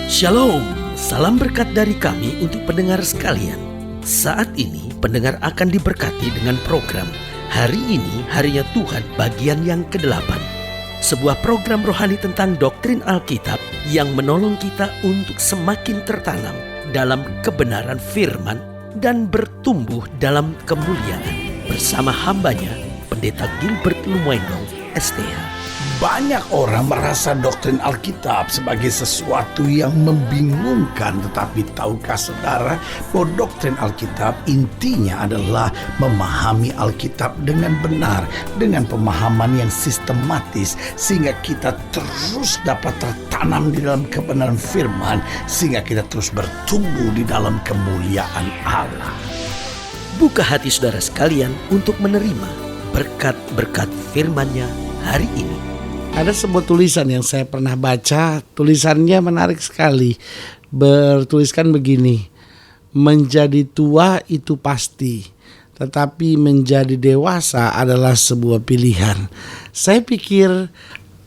Shalom, salam berkat dari kami untuk pendengar sekalian. Saat ini pendengar akan diberkati dengan program Hari Ini Harinya Tuhan bagian yang ke-8. Sebuah program rohani tentang doktrin Alkitab yang menolong kita untuk semakin tertanam dalam kebenaran firman dan bertumbuh dalam kemuliaan. Bersama hambanya, Pendeta Gilbert Lumwendong, STH. Banyak orang merasa doktrin Alkitab sebagai sesuatu yang membingungkan. Tetapi tahukah saudara bahwa doktrin Alkitab intinya adalah memahami Alkitab dengan benar, dengan pemahaman yang sistematis, sehingga kita terus dapat tertanam di dalam kebenaran firman, sehingga kita terus bertumbuh di dalam kemuliaan Allah. Buka hati saudara sekalian untuk menerima berkat-berkat firman-Nya hari ini. Ada sebuah tulisan yang saya pernah baca, tulisannya menarik sekali. Bertuliskan begini, menjadi tua itu pasti, tetapi menjadi dewasa adalah sebuah pilihan. Saya pikir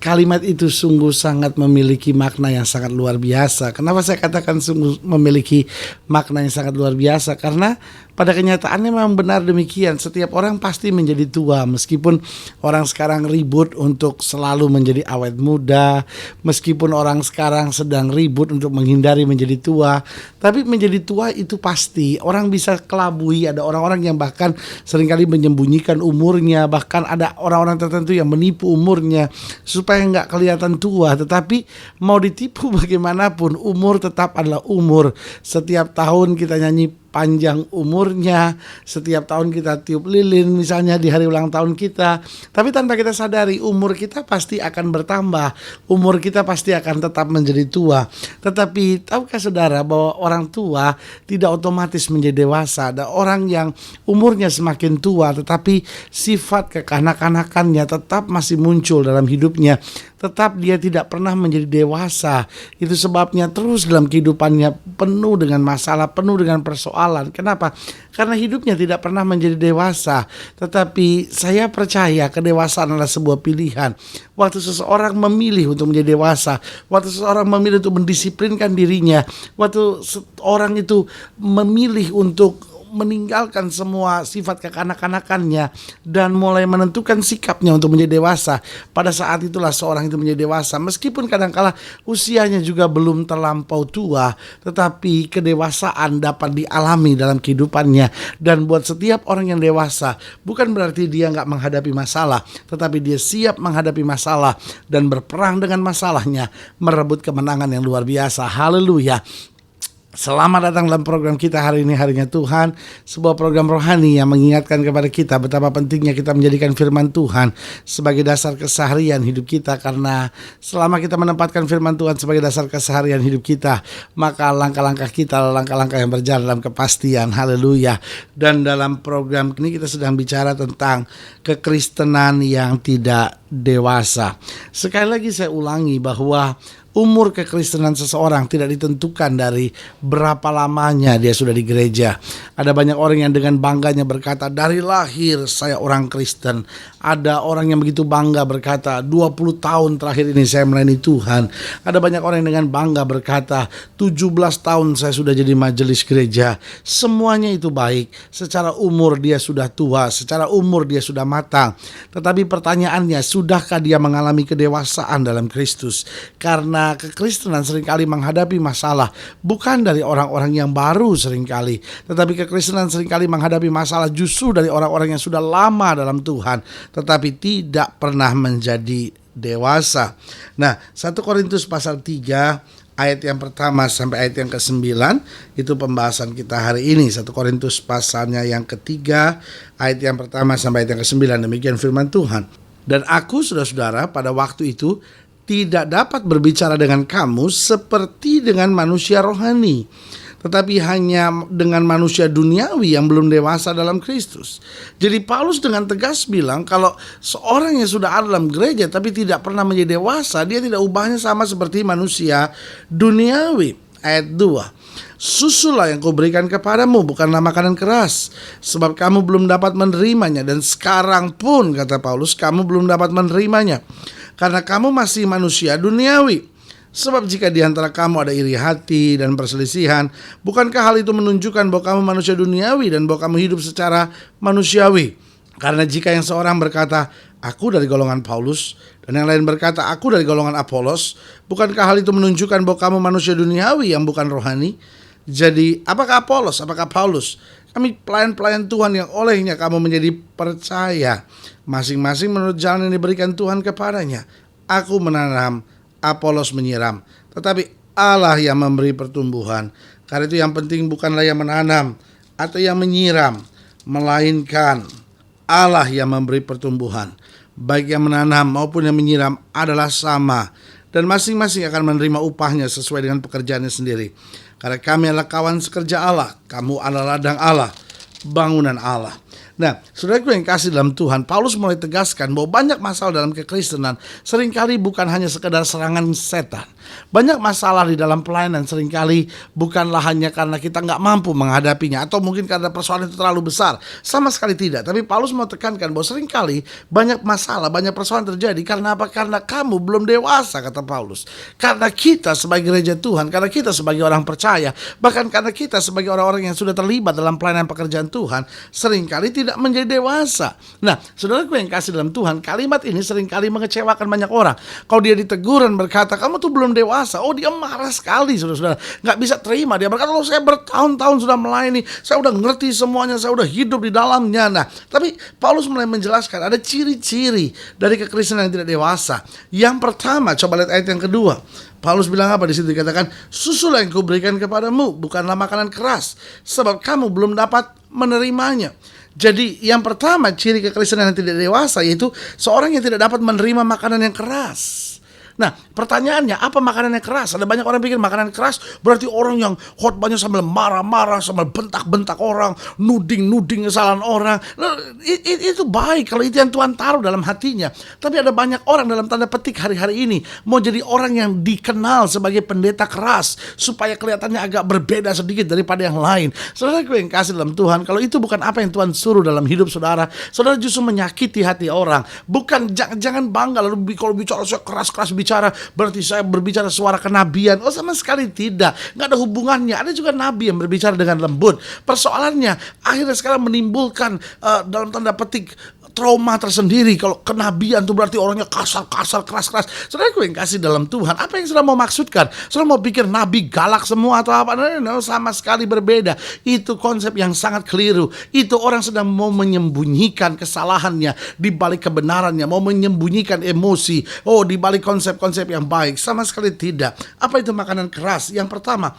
kalimat itu sungguh sangat memiliki makna yang sangat luar biasa. Kenapa saya katakan sungguh memiliki makna yang sangat luar biasa? Karena pada kenyataannya memang benar demikian. Setiap orang pasti menjadi tua. Meskipun orang sekarang ribut untuk selalu menjadi awet muda, meskipun orang sekarang sedang ribut untuk menghindari menjadi tua, tapi menjadi tua itu pasti. Orang bisa kelabui. Ada orang-orang yang bahkan seringkali menyembunyikan umurnya. Bahkan ada orang-orang tertentu yang menipu umurnya supaya nggak kelihatan tua. Tetapi mau ditipu bagaimanapun, umur tetap adalah umur. Setiap tahun kita nyanyi panjang umurnya, setiap tahun kita tiup lilin misalnya di hari ulang tahun kita. Tapi tanpa kita sadari, umur kita pasti akan bertambah, umur kita pasti akan tetap menjadi tua. Tetapi tahukah saudara bahwa orang tua tidak otomatis menjadi dewasa? Ada orang yang umurnya semakin tua tetapi sifat kekanak-kanakannya tetap masih muncul dalam hidupnya, tetap dia tidak pernah menjadi dewasa. Itu sebabnya terus dalam kehidupannya penuh dengan masalah, penuh dengan persoalan. Kenapa? Karena hidupnya tidak pernah menjadi dewasa. Tetapi saya percaya kedewasaan adalah sebuah pilihan. Waktu seseorang memilih untuk menjadi dewasa, waktu seseorang memilih untuk mendisiplinkan dirinya, waktu seorang itu memilih untuk meninggalkan semua sifat kekanak-kanakannya dan mulai menentukan sikapnya untuk menjadi dewasa, pada saat itulah seorang itu menjadi dewasa. Meskipun kadang-kala usianya juga belum terlampau tua, tetapi kedewasaan dapat dialami dalam kehidupannya. Dan buat setiap orang yang dewasa, bukan berarti dia gak menghadapi masalah, tetapi dia siap menghadapi masalah dan berperang dengan masalahnya, merebut kemenangan yang luar biasa. Haleluya. Selamat datang dalam program kita hari ini, Harinya Tuhan. Sebuah program rohani yang mengingatkan kepada kita betapa pentingnya kita menjadikan firman Tuhan sebagai dasar keseharian hidup kita. Karena selama kita menempatkan firman Tuhan sebagai dasar keseharian hidup kita, maka langkah-langkah kita adalah langkah-langkah yang berjalan dalam kepastian. Haleluya. Dan dalam program ini kita sedang bicara tentang kekristenan yang tidak dewasa. Sekali lagi saya ulangi bahwa umur kekristenan seseorang tidak ditentukan dari berapa lamanya dia sudah di gereja. Ada banyak orang yang dengan bangganya berkata, dari lahir saya orang Kristen. Ada orang yang begitu bangga berkata, 20 tahun terakhir ini saya melayani Tuhan. Ada banyak orang yang dengan bangga berkata, 17 tahun saya sudah jadi majelis gereja. Semuanya itu baik. Secara umur dia sudah tua, secara umur dia sudah matang. Tetapi pertanyaannya, sudahkah dia mengalami kedewasaan dalam Kristus? Karena kekristenan seringkali menghadapi masalah bukan dari orang-orang yang baru seringkali, tetapi kekristenan seringkali menghadapi masalah justru dari orang-orang yang sudah lama dalam Tuhan, tetapi tidak pernah menjadi dewasa. Nah, 1 Korintus pasal 3 ayat yang pertama sampai ayat yang ke-9 itu pembahasan kita hari ini. 1 Korintus pasalnya yang ketiga ayat yang pertama sampai ayat yang ke-9. Demikian firman Tuhan. Dan aku, saudara-saudara, pada waktu itu tidak dapat berbicara dengan kamu seperti dengan manusia rohani, tetapi hanya dengan manusia duniawi yang belum dewasa dalam Kristus. Jadi Paulus dengan tegas bilang kalau seorang yang sudah ada dalam gereja tapi tidak pernah menjadi dewasa, dia tidak ubahnya sama seperti manusia duniawi. Ayat 2, susulah yang kuberikan kepadamu bukanlah makanan keras, sebab kamu belum dapat menerimanya, dan sekarang pun, kata Paulus, kamu belum dapat menerimanya, karena kamu masih manusia duniawi. Sebab jika di antara kamu ada iri hati dan perselisihan, bukankah hal itu menunjukkan bahwa kamu manusia duniawi dan bahwa kamu hidup secara manusiawi? Karena jika yang seorang berkata, aku dari golongan Paulus, dan yang lain berkata, aku dari golongan Apolos, bukankah hal itu menunjukkan bahwa kamu manusia duniawi yang bukan rohani? Jadi, apakah Apolos, apakah Paulus? Kami pelayan-pelayan Tuhan yang olehnya kamu menjadi percaya, masing-masing menurut jalan yang diberikan Tuhan kepadanya. Aku menanam, Apolos menyiram, tetapi Allah yang memberi pertumbuhan. Karena itu yang penting bukanlah yang menanam atau yang menyiram, melainkan Allah yang memberi pertumbuhan. Baik yang menanam maupun yang menyiram adalah sama, dan masing-masing akan menerima upahnya sesuai dengan pekerjaannya sendiri. Karena kami adalah kawan sekerja Allah, kamu adalah ladang Allah, bangunan Allah. Nah, saudaraku yang kasih dalam Tuhan, Paulus mulai tegaskan bahwa banyak masalah dalam kekristenan seringkali bukan hanya sekedar serangan setan. Banyak masalah di dalam pelayanan seringkali bukanlah hanya karena kita nggak mampu menghadapinya, atau mungkin karena persoalan itu terlalu besar. Sama sekali tidak. Tapi Paulus mau tekankan bahwa seringkali banyak masalah, banyak persoalan terjadi karena apa? Karena kamu belum dewasa, kata Paulus. Karena kita sebagai gereja Tuhan, karena kita sebagai orang percaya, bahkan karena kita sebagai orang-orang yang sudah terlibat dalam pelayanan pekerjaan Tuhan, seringkali tidak menjadi dewasa. Nah, saudaraku yang kasih dalam Tuhan, kalimat ini seringkali mengecewakan banyak orang. Kalau dia diteguran berkata, kamu tuh belum dewasa, oh dia marah sekali, saudara-saudara. Nggak bisa terima. Dia berkata, saya bertahun-tahun sudah melayani, saya udah ngerti semuanya, saya udah hidup di dalamnya. Nah, tapi Paulus mulai menjelaskan ada ciri-ciri dari kekristenan yang tidak dewasa. Yang pertama, coba lihat ayat yang kedua. Paulus bilang apa di situ? Dikatakan, susulah yang kuberikan kepadamu, bukanlah makanan keras, sebab kamu belum dapat menerimanya. Jadi yang pertama ciri kekristenan yang tidak dewasa yaitu seorang yang tidak dapat menerima makanan yang keras. Nah, pertanyaannya, apa makanan yang keras? Ada banyak orang pikir makanan keras berarti orang yang khotbahnya sambil marah-marah, sambil bentak-bentak orang, nuding kesalahan orang. Nah, itu baik kalau itu yang Tuhan taruh dalam hatinya. Tapi ada banyak orang dalam tanda petik hari-hari ini mau jadi orang yang dikenal sebagai pendeta keras supaya kelihatannya agak berbeda sedikit daripada yang lain. Saudaraku yang kasih dalam Tuhan, kalau itu bukan apa yang Tuhan suruh dalam hidup saudara, saudara justru menyakiti hati orang. Bukan, jangan bangga lalu kalau bicara saya keras-keras bicara berarti saya berbicara suara kenabian. Oh, sama sekali tidak. Nggak ada hubungannya. Ada juga nabi yang berbicara dengan lembut. Persoalannya akhirnya sekarang menimbulkan dalam tanda petik trauma tersendiri. Kalau kenabian itu berarti orangnya kasar-kasar, keras-keras. Saudaraku yang kasih dalam Tuhan, apa yang saudara mau maksudkan? Saudara mau pikir nabi galak semua atau apa? No, sama sekali berbeda. Itu konsep yang sangat keliru. Itu orang sedang mau menyembunyikan kesalahannya di balik kebenarannya, mau menyembunyikan emosi. Oh, di balik konsep-konsep yang baik. Sama sekali tidak. Apa itu makanan keras? Yang pertama,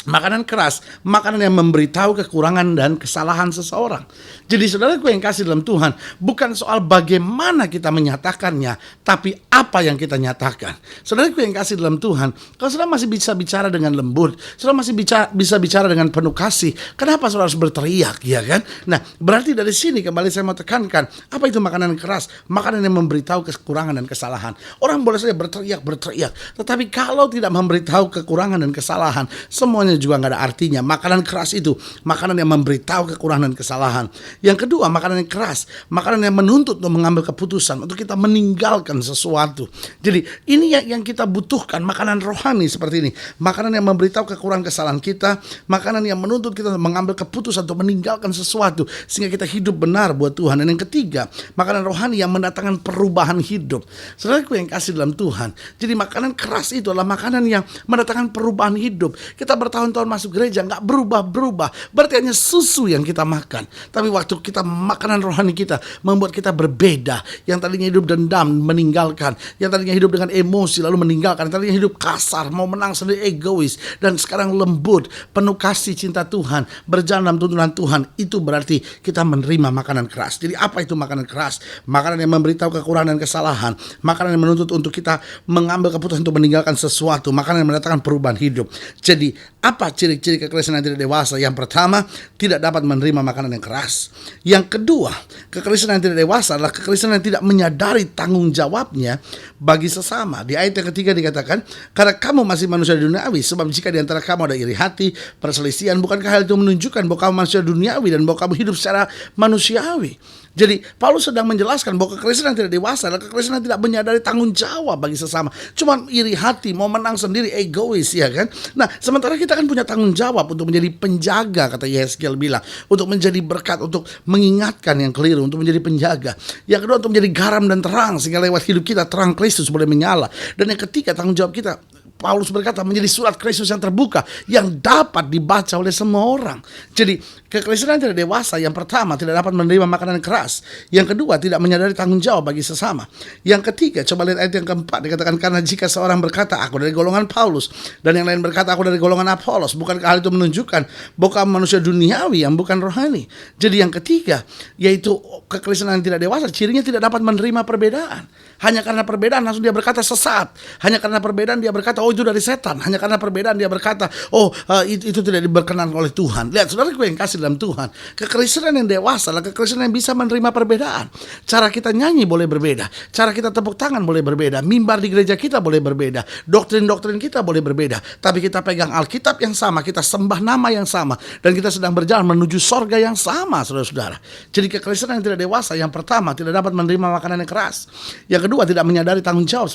makanan keras, makanan yang memberitahu kekurangan dan kesalahan seseorang. Jadi saudaraku yang kasih dalam Tuhan, bukan soal bagaimana kita menyatakannya, tapi apa yang kita nyatakan. Saudaraku yang kasih dalam Tuhan, kalau saudara masih bisa bicara dengan lembut, saudara masih bisa bicara dengan penuh kasih, kenapa saudara harus berteriak, ya kan? Nah, berarti dari sini kembali saya mau tekankan, apa itu makanan keras? Makanan yang memberitahu kekurangan dan kesalahan. Orang boleh saja berteriak, tetapi kalau tidak memberitahu kekurangan dan kesalahan, semuanya juga nggak ada artinya. Makanan keras itu makanan yang memberitahu kekurangan dan kesalahan. Yang kedua, makanan yang keras, makanan yang menuntut untuk mengambil keputusan, untuk kita meninggalkan sesuatu. Jadi ini yang kita butuhkan, makanan rohani seperti ini. Makanan yang memberitahu kekurangan kesalahan kita, makanan yang menuntut kita untuk mengambil keputusan untuk meninggalkan sesuatu sehingga kita hidup benar buat Tuhan. Dan yang ketiga, makanan rohani yang mendatangkan perubahan hidup. Saudaraku yang kasih dalam Tuhan, jadi makanan keras itu adalah makanan yang mendatangkan perubahan hidup. Kita bertahun-tahun masuk gereja nggak berubah, berarti hanya susu yang kita makan. Tapi waktu kita makanan rohani kita membuat kita berbeda. Yang tadinya hidup dendam meninggalkan, yang tadinya hidup dengan emosi lalu meninggalkan, yang tadinya hidup kasar, mau menang sendiri, egois, dan sekarang lembut, penuh kasih cinta Tuhan, berjalan dalam tuntunan Tuhan. Itu berarti kita menerima makanan keras. Jadi apa itu makanan keras? Makanan yang memberitahu kekurangan dan kesalahan, makanan yang menuntut untuk kita mengambil keputusan untuk meninggalkan sesuatu, makanan yang mendatangkan perubahan hidup. Jadi apa ciri-ciri kekristenan yang tidak dewasa? Yang pertama, tidak dapat menerima makanan yang keras. Yang kedua, kekristenan yang tidak dewasa adalah kekristenan yang tidak menyadari tanggung jawabnya bagi sesama. Di ayat yang ketiga dikatakan, karena kamu masih manusia duniawi, sebab jika di antara kamu ada iri hati, perselisihan, bukankah hal itu menunjukkan bahwa kamu manusia duniawi dan bahwa kamu hidup secara manusiawi? Jadi Paulus sedang menjelaskan bahwa kekristenan tidak dewasa adalah kekristenan tidak menyadari tanggung jawab bagi sesama. Cuman iri hati, mau menang sendiri, egois, ya kan. Nah, sementara kita kan punya tanggung jawab untuk menjadi penjaga, kata Yeskel bilang, untuk menjadi berkat, untuk mengingatkan yang keliru, untuk menjadi penjaga. Yang kedua, untuk menjadi garam dan terang, sehingga lewat hidup kita terang Kristus boleh menyala. Dan yang ketiga, tanggung jawab kita, Paulus berkata, menjadi surat Kristus yang terbuka, yang dapat dibaca oleh semua orang. Jadi kekristenan tidak dewasa, yang pertama, tidak dapat menerima makanan keras. Yang kedua, tidak menyadari tanggung jawab bagi sesama. Yang ketiga, coba lihat ayat yang keempat, dikatakan, karena jika seorang berkata, aku dari golongan Paulus, dan yang lain berkata, aku dari golongan Apolos, bukankah hal itu menunjukkan bahwa kamu manusia duniawi yang bukan rohani? Jadi yang ketiga, yaitu kekristenan yang tidak dewasa, cirinya tidak dapat menerima perbedaan. Hanya karena perbedaan langsung dia berkata sesat. Hanya karena perbedaan dia berkata, oh itu dari setan. Hanya karena perbedaan dia berkata, oh itu tidak diberkenan oleh Tuhan. Lihat, saudaraku yang kasih dalam Tuhan, kekristenan yang dewasa adalah kekristenan yang bisa menerima perbedaan. Cara kita nyanyi boleh berbeda, cara kita tepuk tangan boleh berbeda, mimbar di gereja kita boleh berbeda, doktrin-doktrin kita boleh berbeda, tapi kita pegang Alkitab yang sama, kita sembah nama yang sama, dan kita sedang berjalan menuju sorga yang sama, saudara-saudara. Jadi kekristenan yang tidak dewasa, yang pertama, tidak dapat menerima makanan yang keras. Yang kedua, tidak menyadari tanggung jawab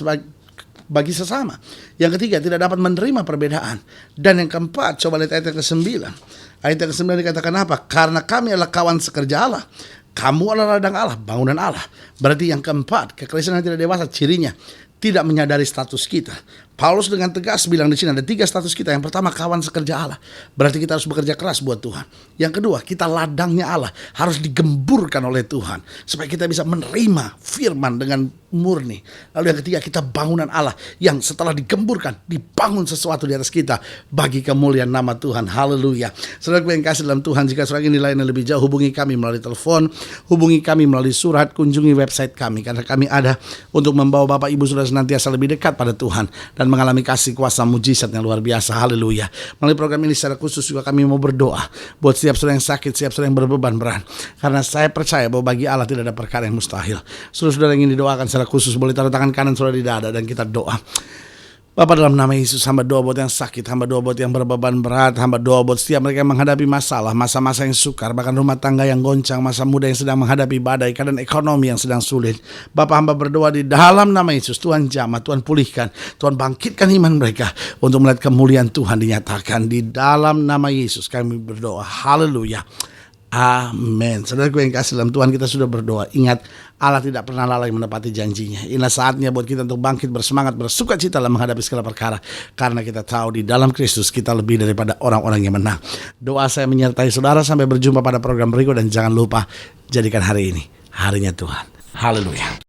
bagi sesama. Yang ketiga, tidak dapat menerima perbedaan. Dan yang keempat, coba lihat ayat yang ke-9. Ayat yang ke-9 dikatakan apa? Karena kami adalah kawan sekerja Allah, kamu adalah ladang Allah, bangunan Allah. Berarti yang keempat, kekristenan yang tidak dewasa, cirinya tidak menyadari status kita. Paulus dengan tegas bilang di sini ada 3 status kita. Yang pertama, kawan sekerja Allah. Berarti kita harus bekerja keras buat Tuhan. Yang kedua, kita ladangnya Allah, harus digemburkan oleh Tuhan supaya kita bisa menerima firman dengan murni. Lalu yang ketiga, kita bangunan Allah yang setelah digemburkan, dibangun sesuatu di atas kita bagi kemuliaan nama Tuhan. Haleluya. Saudara yang kasih dalam Tuhan, jika saudara ingin nilainya lebih jauh, hubungi kami melalui telepon, hubungi kami melalui surat, kunjungi website kami, karena kami ada untuk membawa Bapak Ibu Saudara senantiasa lebih dekat pada Tuhan dan mengalami kasih kuasa mujizat yang luar biasa. Haleluya. Melalui program ini secara khusus juga kami mau berdoa buat setiap saudara yang sakit, setiap saudara yang berbeban berat, karena saya percaya bahwa bagi Allah tidak ada perkara yang mustahil. Saudara-saudara yang ingin didoakan secara khusus boleh taruh tangan kanan saudara di dada dan kita doa. Bapa, dalam nama Yesus, hamba doa buat yang sakit, hamba doa buat yang berbeban berat, hamba doa buat setiap mereka yang menghadapi masalah, masa-masa yang sukar, bahkan rumah tangga yang goncang, masa muda yang sedang menghadapi badai, keadaan ekonomi yang sedang sulit. Bapa, hamba berdoa di dalam nama Yesus, Tuhan jamah, Tuhan pulihkan, Tuhan bangkitkan iman mereka untuk melihat kemuliaan Tuhan dinyatakan. Di dalam nama Yesus kami berdoa. Haleluya. Amin. Saudaraku yang kasih dalam Tuhan, kita sudah berdoa. Ingat, Allah tidak pernah lalai menepati janjinya. Inilah saatnya buat kita untuk bangkit bersemangat, bersuka cita dalam menghadapi segala perkara. Karena kita tahu di dalam Kristus kita lebih daripada orang-orang yang menang. Doa saya menyertai saudara sampai berjumpa pada program berikut. Dan jangan lupa, jadikan hari ini harinya Tuhan. Haleluya.